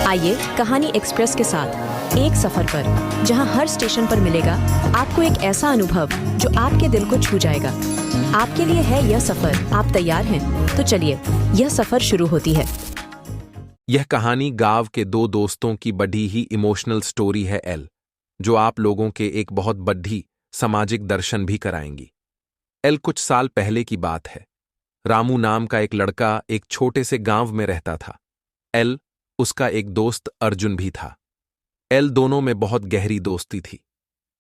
आइए कहानी एक्सप्रेस के साथ एक सफर पर, जहां हर स्टेशन पर मिलेगा आपको एक ऐसा अनुभव जो आपके दिल को छू जाएगा। आपके लिए है यह सफर, आप तैयार हैं? तो चलिए, यह सफर शुरू होती है। यह कहानी गांव के दो दोस्तों की बड़ी ही इमोशनल स्टोरी है एल, जो आप लोगों के एक बहुत बड़ी सामाजिक दर्शन भी कराएंगी। एल कुछ साल पहले की बात है। रामू नाम का एक लड़का एक छोटे से गांव में रहता था। एल, उसका एक दोस्त अर्जुन भी था। एल दोनों में बहुत गहरी दोस्ती थी।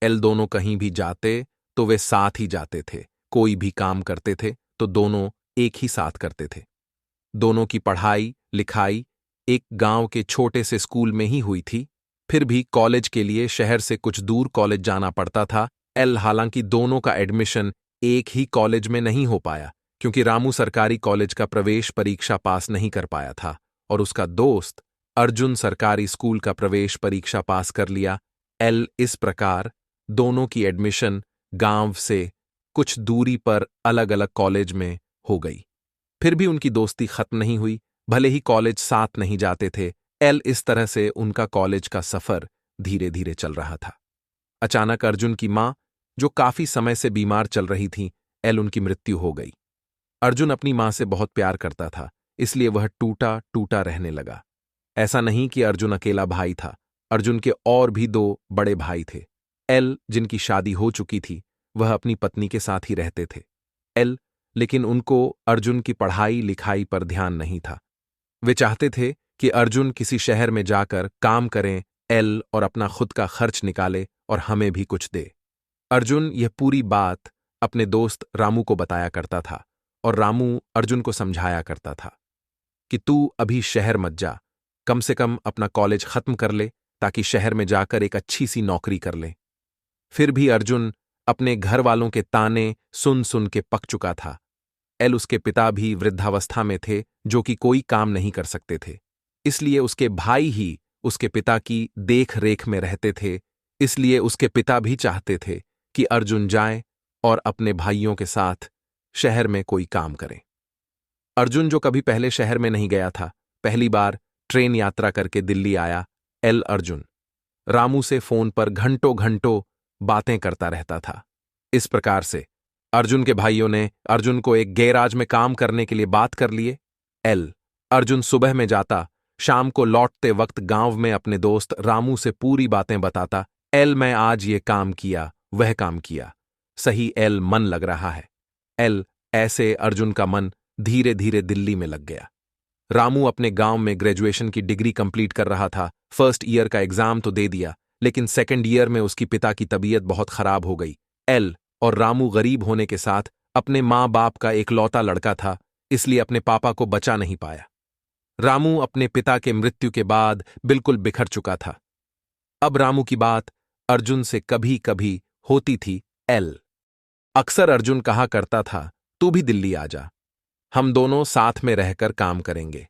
एल दोनों कहीं भी जाते तो वे साथ ही जाते थे, कोई भी काम करते थे तो दोनों एक ही साथ करते थे। दोनों की पढ़ाई लिखाई एक गांव के छोटे से स्कूल में ही हुई थी। फिर भी कॉलेज के लिए शहर से कुछ दूर कॉलेज जाना पड़ता था। एल हालांकि दोनों का एडमिशन एक ही कॉलेज में नहीं हो पाया, क्योंकि रामू सरकारी कॉलेज का प्रवेश परीक्षा पास नहीं कर पाया था और उसका दोस्त अर्जुन सरकारी स्कूल का प्रवेश परीक्षा पास कर लिया। एल इस प्रकार दोनों की एडमिशन गांव से कुछ दूरी पर अलग अलग कॉलेज में हो गई। फिर भी उनकी दोस्ती खत्म नहीं हुई, भले ही कॉलेज साथ नहीं जाते थे। एल इस तरह से उनका कॉलेज का सफर धीरे धीरे चल रहा था। अचानक अर्जुन की मां, जो काफी समय से बीमार चल रही थी, एल उनकी मृत्यु हो गई। अर्जुन अपनी मां से बहुत प्यार करता था, इसलिए वह टूटा टूटा रहने लगा। ऐसा नहीं कि अर्जुन अकेला भाई था, अर्जुन के और भी दो बड़े भाई थे। एल, जिनकी शादी हो चुकी थी, वह अपनी पत्नी के साथ ही रहते थे। एल, लेकिन उनको अर्जुन की पढ़ाई लिखाई पर ध्यान नहीं था। वे चाहते थे कि अर्जुन किसी शहर में जाकर काम करें, एल और अपना खुद का खर्च निकाले और हमें भी कुछ दे। अर्जुन यह पूरी बात अपने दोस्त रामू को बताया करता था और रामू अर्जुन को समझाया करता था कि तू अभी शहर मत जा, कम से कम अपना कॉलेज खत्म कर ले ताकि शहर में जाकर एक अच्छी सी नौकरी कर ले। फिर भी अर्जुन अपने घर वालों के ताने सुन सुन के पक चुका था। एल, उसके पिता भी वृद्धावस्था में थे, जो कि कोई काम नहीं कर सकते थे, इसलिए उसके भाई ही उसके पिता की देख रेख में रहते थे। इसलिए उसके पिता भी चाहते थे कि अर्जुन जाए और अपने भाइयों के साथ शहर में कोई काम करे। अर्जुन, जो कभी पहले शहर में नहीं गया था, पहली बार ट्रेन यात्रा करके दिल्ली आया। एल अर्जुन रामू से फोन पर घंटों घंटों बातें करता रहता था। इस प्रकार से अर्जुन के भाइयों ने अर्जुन को एक गैराज में काम करने के लिए बात कर लिए। एल, अर्जुन सुबह में जाता, शाम को लौटते वक्त गांव में अपने दोस्त रामू से पूरी बातें बताता। एल, मैं आज ये काम किया, वह काम किया। सही, एल मन लग रहा है। एल, ऐसे अर्जुन का मन धीरे धीरे दिल्ली में लग गया। रामू अपने गांव में ग्रेजुएशन की डिग्री कंप्लीट कर रहा था। फर्स्ट ईयर का एग्जाम तो दे दिया, लेकिन सेकंड ईयर में उसकी पिता की तबीयत बहुत खराब हो गई। एल और रामू गरीब होने के साथ अपने माँ बाप का एकलौता लड़का था, इसलिए अपने पापा को बचा नहीं पाया। रामू अपने पिता के मृत्यु के बाद बिल्कुल बिखर चुका था। अब रामू की बात अर्जुन से कभी कभी होती थी। एल, अक्सर अर्जुन कहा करता था, तू भी दिल्ली आ जा, हम दोनों साथ में रहकर काम करेंगे।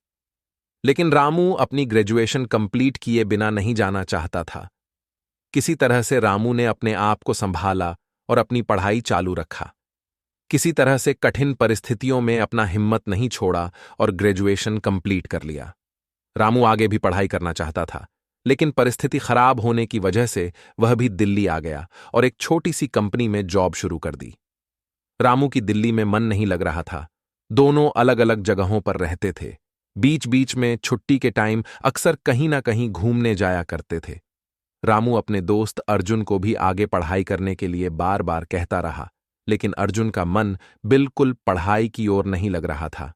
लेकिन रामू अपनी ग्रेजुएशन कंप्लीट किए बिना नहीं जाना चाहता था। किसी तरह से रामू ने अपने आप को संभाला और अपनी पढ़ाई चालू रखा। किसी तरह से कठिन परिस्थितियों में अपना हिम्मत नहीं छोड़ा और ग्रेजुएशन कंप्लीट कर लिया। रामू आगे भी पढ़ाई करना चाहता था, लेकिन परिस्थिति खराब होने की वजह से वह भी दिल्ली आ गया और एक छोटी सी कंपनी में जॉब शुरू कर दी। रामू की दिल्ली में मन नहीं लग रहा था। दोनों अलग अलग जगहों पर रहते थे। बीच बीच में छुट्टी के टाइम अक्सर कहीं ना कहीं घूमने जाया करते थे। रामू अपने दोस्त अर्जुन को भी आगे पढ़ाई करने के लिए बार बार कहता रहा, लेकिन अर्जुन का मन बिल्कुल पढ़ाई की ओर नहीं लग रहा था।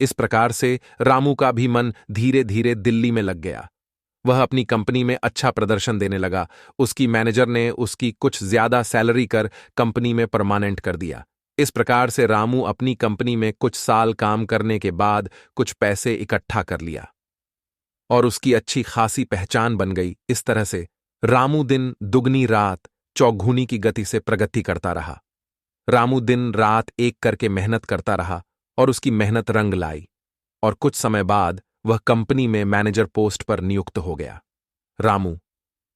इस प्रकार से रामू का भी मन धीरे धीरे दिल्ली में लग गया। वह अपनी कंपनी में अच्छा प्रदर्शन देने लगा। उसकी मैनेजर ने उसकी कुछ ज्यादा सैलरी कर कंपनी में परमानेंट कर दिया। इस प्रकार से रामू अपनी कंपनी में कुछ साल काम करने के बाद कुछ पैसे इकट्ठा कर लिया और उसकी अच्छी खासी पहचान बन गई। इस तरह से रामू दिन दुगनी रात चौगुनी की गति से प्रगति करता रहा। रामू दिन रात एक करके मेहनत करता रहा और उसकी मेहनत रंग लाई और कुछ समय बाद वह कंपनी में मैनेजर पोस्ट पर नियुक्त हो गया। रामू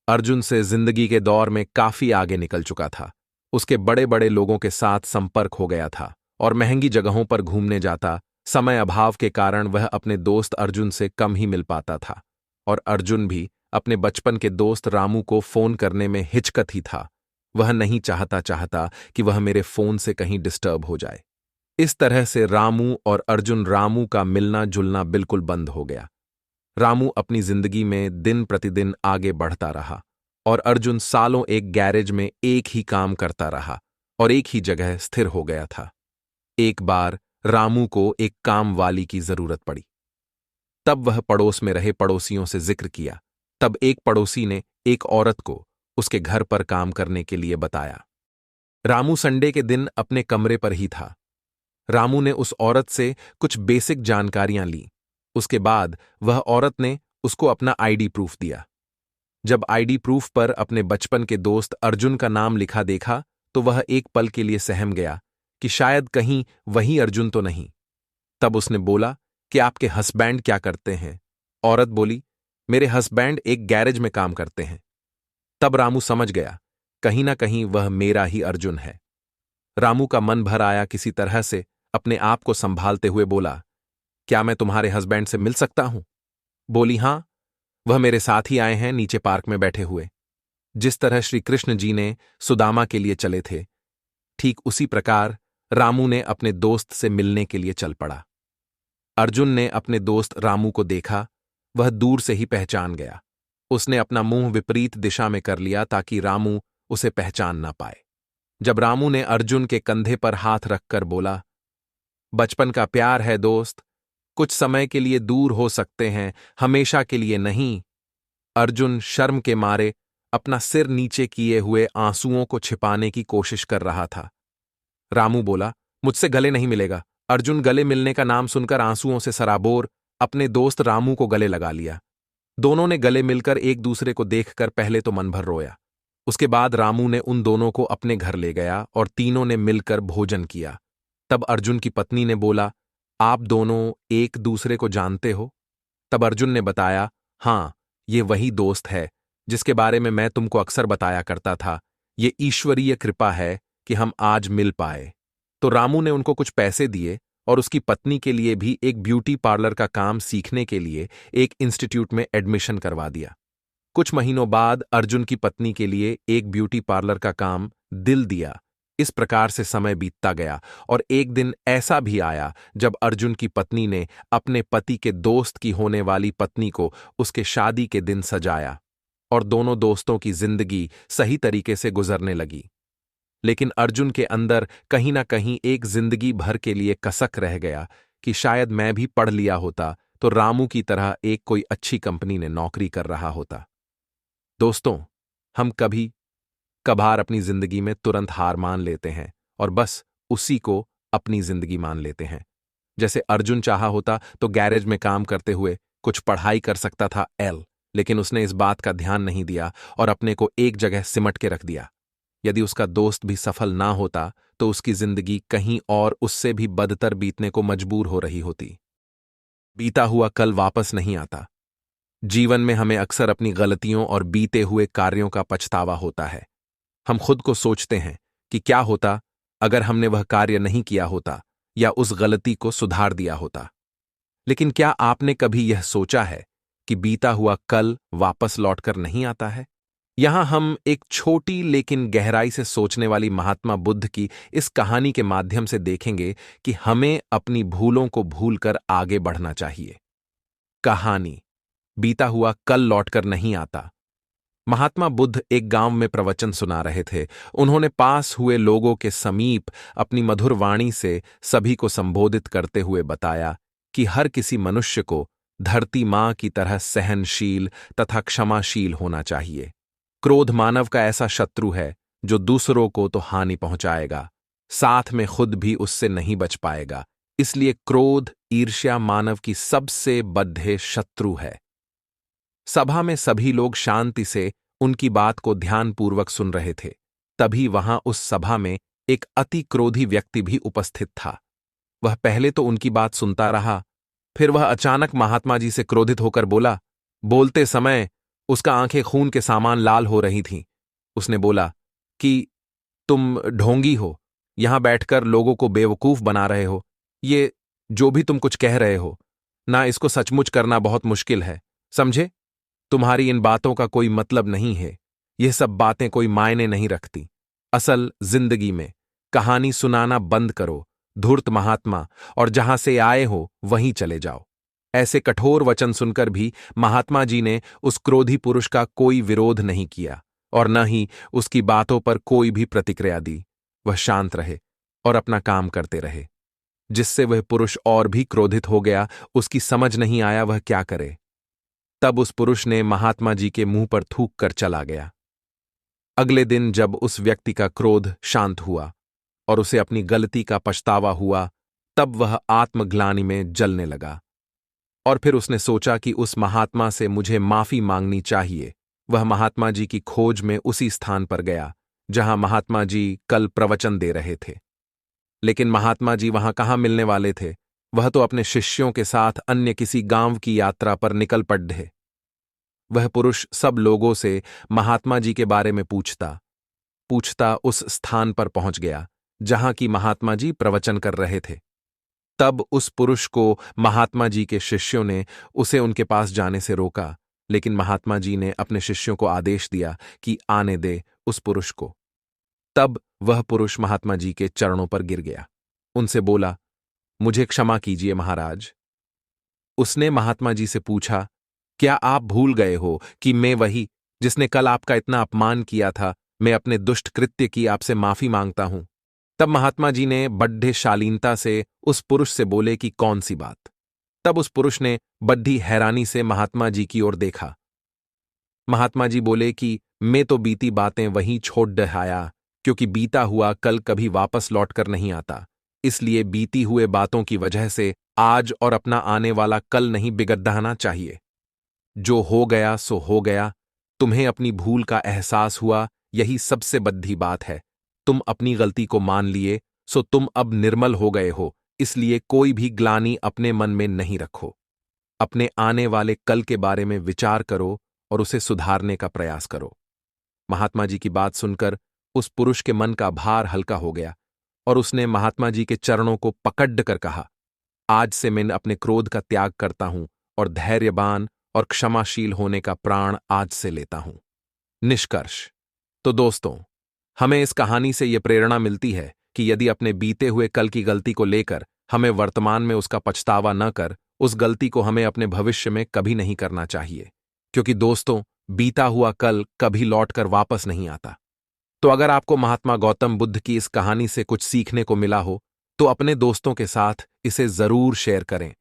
अर्जुन से जिंदगी के दौर में काफी आगे निकल चुका था। उसके बड़े बड़े लोगों के साथ संपर्क हो गया था और महंगी जगहों पर घूमने जाता। समय अभाव के कारण वह अपने दोस्त अर्जुन से कम ही मिल पाता था और अर्जुन भी अपने बचपन के दोस्त रामू को फोन करने में हिचकत ही था। वह नहीं चाहता कि वह मेरे फोन से कहीं डिस्टर्ब हो जाए। इस तरह से रामू और अर्जुन रामू का मिलना जुलना बिल्कुल बंद हो गया। रामू अपनी जिंदगी में दिन प्रतिदिन आगे बढ़ता रहा और अर्जुन सालों एक गैरेज में एक ही काम करता रहा और एक ही जगह स्थिर हो गया था। एक बार रामू को एक काम वाली की जरूरत पड़ी। तब वह पड़ोस में रहे पड़ोसियों से जिक्र किया। तब एक पड़ोसी ने एक औरत को उसके घर पर काम करने के लिए बताया। रामू संडे के दिन अपने कमरे पर ही था। रामू ने उस औरत से कुछ बेसिक जानकारियां ली। उसके बाद वह औरत ने उसको अपना आईडी प्रूफ दिया। जब आईडी प्रूफ पर अपने बचपन के दोस्त अर्जुन का नाम लिखा देखा तो वह एक पल के लिए सहम गया कि शायद कहीं वही अर्जुन तो नहीं। तब उसने बोला कि आपके हस्बैंड क्या करते हैं? औरत बोली, मेरे हस्बैंड एक गैरेज में काम करते हैं। तब रामू समझ गया, कहीं ना कहीं वह मेरा ही अर्जुन है। रामू का मन भर आया। किसी तरह से अपने आप को संभालते हुए बोला, क्या मैं तुम्हारे हस्बैंड से मिल सकता हूं? बोली, हां, वह मेरे साथ ही आए हैं, नीचे पार्क में बैठे हुए। जिस तरह श्री कृष्ण जी ने सुदामा के लिए चले थे, ठीक उसी प्रकार रामू ने अपने दोस्त से मिलने के लिए चल पड़ा। अर्जुन ने अपने दोस्त रामू को देखा। वह दूर से ही पहचान गया। उसने अपना मुंह विपरीत दिशा में कर लिया ताकि रामू उसे पहचान ना पाए। जब रामू ने अर्जुन के कंधे पर हाथ रखकर बोला, बचपन का प्यार है दोस्त, कुछ समय के लिए दूर हो सकते हैं, हमेशा के लिए नहीं। अर्जुन शर्म के मारे अपना सिर नीचे किए हुए आंसुओं को छिपाने की कोशिश कर रहा था। रामू बोला, मुझसे गले नहीं मिलेगा। अर्जुन गले मिलने का नाम सुनकर आंसुओं से सराबोर अपने दोस्त रामू को गले लगा लिया। दोनों ने गले मिलकर एक दूसरे को देखकर पहले तो मन भर रोया। उसके बाद रामू ने उन दोनों को अपने घर ले गया और तीनों ने मिलकर भोजन किया। तब अर्जुन की पत्नी ने बोला, आप दोनों एक दूसरे को जानते हो? तब अर्जुन ने बताया, हां, ये वही दोस्त है जिसके बारे में मैं तुमको अक्सर बताया करता था। ये ईश्वरीय कृपा है कि हम आज मिल पाए। तो रामू ने उनको कुछ पैसे दिए और उसकी पत्नी के लिए भी एक ब्यूटी पार्लर का काम सीखने के लिए एक इंस्टीट्यूट में एडमिशन करवा दिया। कुछ महीनों बाद अर्जुन की पत्नी के लिए एक ब्यूटी पार्लर का काम दिल दिया। इस प्रकार से समय बीतता गया और एक दिन ऐसा भी आया जब अर्जुन की पत्नी ने अपने पति के दोस्त की होने वाली पत्नी को उसके शादी के दिन सजाया और दोनों दोस्तों की जिंदगी सही तरीके से गुजरने लगी। लेकिन अर्जुन के अंदर कहीं ना कहीं एक जिंदगी भर के लिए कसक रह गया कि शायद मैं भी पढ़ लिया होता तो रामू की तरह एक कोई अच्छी कंपनी में नौकरी कर रहा होता। दोस्तों, हम कभी कभार अपनी जिंदगी में तुरंत हार मान लेते हैं और बस उसी को अपनी जिंदगी मान लेते हैं। जैसे अर्जुन चाहा होता तो गैरेज में काम करते हुए कुछ पढ़ाई कर सकता था लेकिन उसने इस बात का ध्यान नहीं दिया और अपने को एक जगह सिमट के रख दिया। यदि उसका दोस्त भी सफल ना होता तो उसकी जिंदगी कहीं और उससे भी बदतर बीतने को मजबूर हो रही होती। बीता हुआ कल वापस नहीं आता। जीवन में हमें अक्सर अपनी गलतियों और बीते हुए कार्यों का पछतावा होता है। हम खुद को सोचते हैं कि क्या होता अगर हमने वह कार्य नहीं किया होता या उस गलती को सुधार दिया होता। लेकिन क्या आपने कभी यह सोचा है कि बीता हुआ कल वापस लौटकर नहीं आता है? यहां हम एक छोटी लेकिन गहराई से सोचने वाली महात्मा बुद्ध की इस कहानी के माध्यम से देखेंगे कि हमें अपनी भूलों को भूलकर आगे बढ़ना चाहिए। कहानी, बीता हुआ कल लौटकर नहीं आता। महात्मा बुद्ध एक गांव में प्रवचन सुना रहे थे। उन्होंने पास हुए लोगों के समीप अपनी मधुर वाणी से सभी को संबोधित करते हुए बताया कि हर किसी मनुष्य को धरती मां की तरह सहनशील तथा क्षमाशील होना चाहिए। क्रोध मानव का ऐसा शत्रु है जो दूसरों को तो हानि पहुंचाएगा, साथ में खुद भी उससे नहीं बच पाएगा। इसलिए क्रोध, ईर्ष्या मानव की सबसे बद्ध शत्रु है। सभा में सभी लोग शांति से उनकी बात को ध्यानपूर्वक सुन रहे थे। तभी वहां उस सभा में एक अति क्रोधी व्यक्ति भी उपस्थित था। वह पहले तो उनकी बात सुनता रहा, फिर वह अचानक महात्मा जी से क्रोधित होकर बोला। बोलते समय उसका आंखें खून के सामान लाल हो रही थीं। उसने बोला कि तुम ढोंगी हो, यहां बैठकर लोगों को बेवकूफ बना रहे हो। ये जो भी तुम कुछ कह रहे हो ना, इसको सचमुच करना बहुत मुश्किल है, समझे? तुम्हारी इन बातों का कोई मतलब नहीं है। यह सब बातें कोई मायने नहीं रखती। असल जिंदगी में कहानी सुनाना बंद करो, धूर्त महात्मा, और जहां से आए हो वहीं चले जाओ। ऐसे कठोर वचन सुनकर भी महात्मा जी ने उस क्रोधी पुरुष का कोई विरोध नहीं किया और न ही उसकी बातों पर कोई भी प्रतिक्रिया दी। वह शांत रहे और अपना काम करते रहे। जिससे वह पुरुष और भी क्रोधित हो गया। उसकी समझ नहीं आया वह क्या करे। तब उस पुरुष ने महात्मा जी के मुंह पर थूक कर चला गया। अगले दिन जब उस व्यक्ति का क्रोध शांत हुआ और उसे अपनी गलती का पछतावा हुआ, तब वह आत्मग्लानि में जलने लगा। और फिर उसने सोचा कि उस महात्मा से मुझे माफी मांगनी चाहिए। वह महात्मा जी की खोज में उसी स्थान पर गया जहां महात्मा जी कल प्रवचन दे रहे थे। लेकिन महात्मा जी वहां कहाँ मिलने वाले थे। वह तो अपने शिष्यों के साथ अन्य किसी गांव की यात्रा पर निकल पड़े। वह पुरुष सब लोगों से महात्मा जी के बारे में पूछता पूछता उस स्थान पर पहुंच गया जहां की महात्मा जी प्रवचन कर रहे थे। तब उस पुरुष को महात्मा जी के शिष्यों ने उसे उनके पास जाने से रोका, लेकिन महात्मा जी ने अपने शिष्यों को आदेश दिया कि आने दे उस पुरुष को। तब वह पुरुष महात्मा जी के चरणों पर गिर गया। उनसे बोला, मुझे क्षमा कीजिए महाराज। उसने महात्मा जी से पूछा, क्या आप भूल गए हो कि मैं वही जिसने कल आपका इतना अपमान किया था? मैं अपने दुष्ट कृत्य की आपसे माफी मांगता हूं। तब महात्मा जी ने बड्ढे शालीनता से उस पुरुष से बोले कि कौन सी बात? तब उस पुरुष ने बड्ढी हैरानी से महात्मा जी की ओर देखा। महात्मा जी बोले कि मैं तो बीती बातें वहीं छोड़ दहाया, क्योंकि बीता हुआ कल कभी वापस लौटकर नहीं आता। इसलिए बीती हुए बातों की वजह से आज और अपना आने वाला कल नहीं बिगड़ना चाहिए। जो हो गया सो हो गया। तुम्हें अपनी भूल का एहसास हुआ, यही सबसे बड़ी बात है। तुम अपनी गलती को मान लिए, सो तुम अब निर्मल हो गए हो। इसलिए कोई भी ग्लानि अपने मन में नहीं रखो। अपने आने वाले कल के बारे में विचार करो और उसे सुधारने का प्रयास करो। महात्मा जी की बात सुनकर उस पुरुष के मन का भार हल्का हो गया और उसने महात्मा जी के चरणों को पकड़ कर कहा, आज से मैं अपने क्रोध का त्याग करता हूं और धैर्यवान और क्षमाशील होने का प्राण आज से लेता हूं। निष्कर्ष। तो दोस्तों, हमें इस कहानी से यह प्रेरणा मिलती है कि यदि अपने बीते हुए कल की गलती को लेकर हमें वर्तमान में उसका पछतावा न कर, उस गलती को हमें अपने भविष्य में कभी नहीं करना चाहिए। क्योंकि दोस्तों, बीता हुआ कल कभी लौटकर वापस नहीं आता। तो अगर आपको महात्मा गौतम बुद्ध की इस कहानी से कुछ सीखने को मिला हो, तो अपने दोस्तों के साथ इसे जरूर शेयर करें